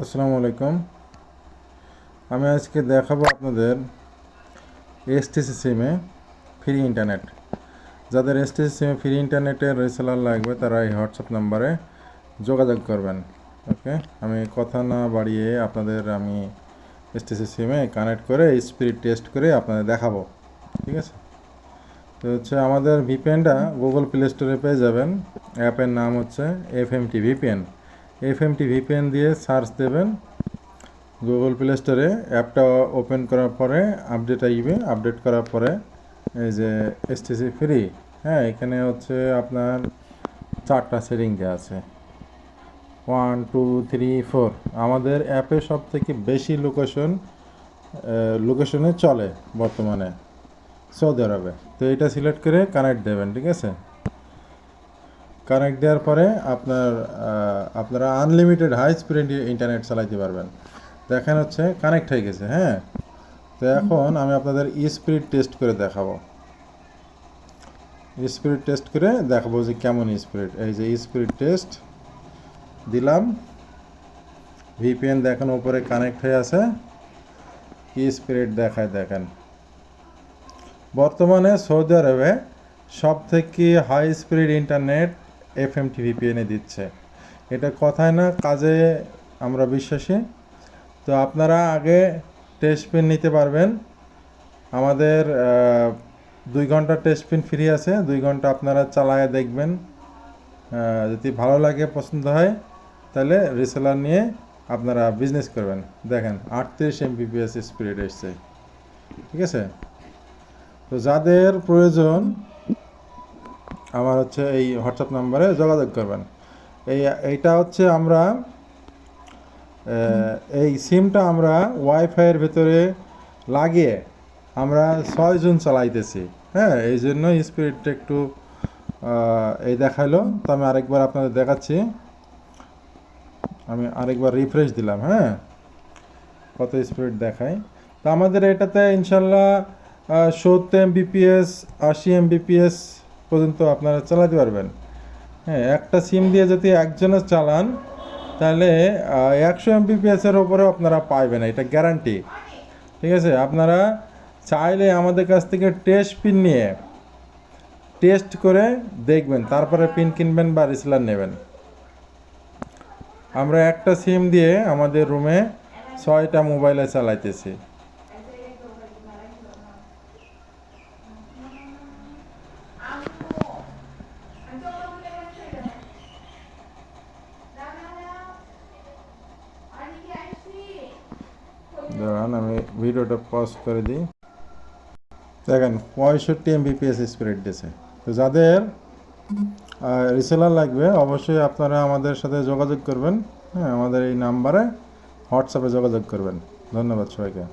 আসসালামু আলাইকুম। আমি আজকে দেখাবো আপনাদের এসটিসি সিমে ফ্রি ইন্টারনেট। যাদের এসটিসি সিমে ফ্রি ইন্টারনেটের রিসেলার লাগবে তারা এই হোয়াটসঅ্যাপ নাম্বারে যোগাযোগ করবেন। ওকে, আমি কথা না বাড়িয়ে আপনাদের আমি এসটিসি সিমে কানেক্ট করে স্পিড টেস্ট করে আপনাদের দেখাবো। ঠিক আছে, তো হচ্ছে আমাদের ভিপিএনটা গুগল প্লে স্টোরে পেয়ে যাবেন। অ্যাপের নাম হচ্ছে এফএমটি ভিপিএন। এফএমটি ভিপিএন দিয়ে সার্চ দেবেন গুগল প্লে স্টোরে। অ্যাপটা ওপেন করার পরে আপডেট আসবে। আপডেট করার পরে এই যে এসটিসি ফ্রি, হ্যাঁ, এখানে হচ্ছে আপনার 4টা সেটিং দেওয়া আছে, 1 2 3 4। আমাদের অ্যাপে সব থেকে বেশি লোকেশনে চলে বর্তমানে সৌদি আরবে। তো এটা সিলেক্ট করে কানেক্ট দেবেন। ঠিক আছে, কানেক্ট দেওয়ার পরে আপনারা আনলিমিটেড হাই স্পিড ইন্টারনেট চালাইতে পারবেন। দেখেন হচ্ছে কানেক্ট হয়ে গেছে। হ্যাঁ, তো এখন আমি আপনাদের স্পিড টেস্ট করে দেখাবো। স্পিড টেস্ট করে দেখাবো যে কেমন স্পিড। এই যে স্পিড টেস্ট দিলাম, ভিপিএন দেখেন উপরে কানেক্ট হয়ে আছে, কি স্পিড দেখায় দেখেন। বর্তমানে সৌদি আরবে সব থেকে হাই স্পিড ইন্টারনেট এফএমটি ভিপিএনে দিচ্ছে। এটা কথায় না, কাজে আমরা বিশ্বাসী। তো আপনারা আগে টেস্ট পিন নিতে পারবেন। আমাদের 2 ঘন্টা টেস্ট পিন ফ্রি আছে। 2 ঘন্টা আপনারা চালায় দেখবেন, যদি ভালো লাগে, পছন্দ হয়, তাহলে রিসেলার নিয়ে আপনারা বিজনেস করবেন। দেখেন 38 এমবিপিএস স্পিড এসছে। ঠিক আছে, তো যাদের প্রয়োজন আমার হচ্ছে এই হোয়াটসঅ্যাপ নাম্বারে যোগাযোগ করবেন। এইটা হচ্ছে আমরা এই সিমটা আমরা ওয়াইফাইয়ের ভেতরে লাগিয়ে আমরা 6 জন চালাইতেছি। হ্যাঁ, এই জন্য স্পিডটা একটু এই দেখাইলো। তো আমি আরেকবার আপনাদের দেখাচ্ছি। আমি আরেকবার রিফ্রেশ দিলাম। হ্যাঁ, কত স্পিড দেখায়। তো আমাদের এটাতে ইনশাল্লাহ 70 এমবিপিএস 80 এমবিপিএস পর্যন্ত আপনারা চালাতে পারবেন। হ্যাঁ, একটা সিম দিয়ে যদি একজনের চালান তাহলে 100 এমবিপিএসের ওপরেও আপনারা পাইবেন, এটা গ্যারান্টি। ঠিক আছে, আপনারা চাইলে আমাদের কাছ থেকে টেস্ট পিন নিয়ে টেস্ট করে দেখবেন, তারপরে পিন কিনবেন বা রিসেলার নেবেন। আমরা একটা সিম দিয়ে আমাদের রুমে 6টা মোবাইলে চালাইতেছি। দাঁড়ান, আমি ভিডিওটা পজ করে দিই। দেখেন 65 এমবিপিএস স্পিড দিয়েছে। তো যাদের রিসেলার লাগবে অবশ্যই আপনারা আমাদের সাথে যোগাযোগ করবেন। হ্যাঁ, আমাদের এই নাম্বারে হোয়াটসঅ্যাপে যোগাযোগ করবেন। ধন্যবাদ সবাইকে।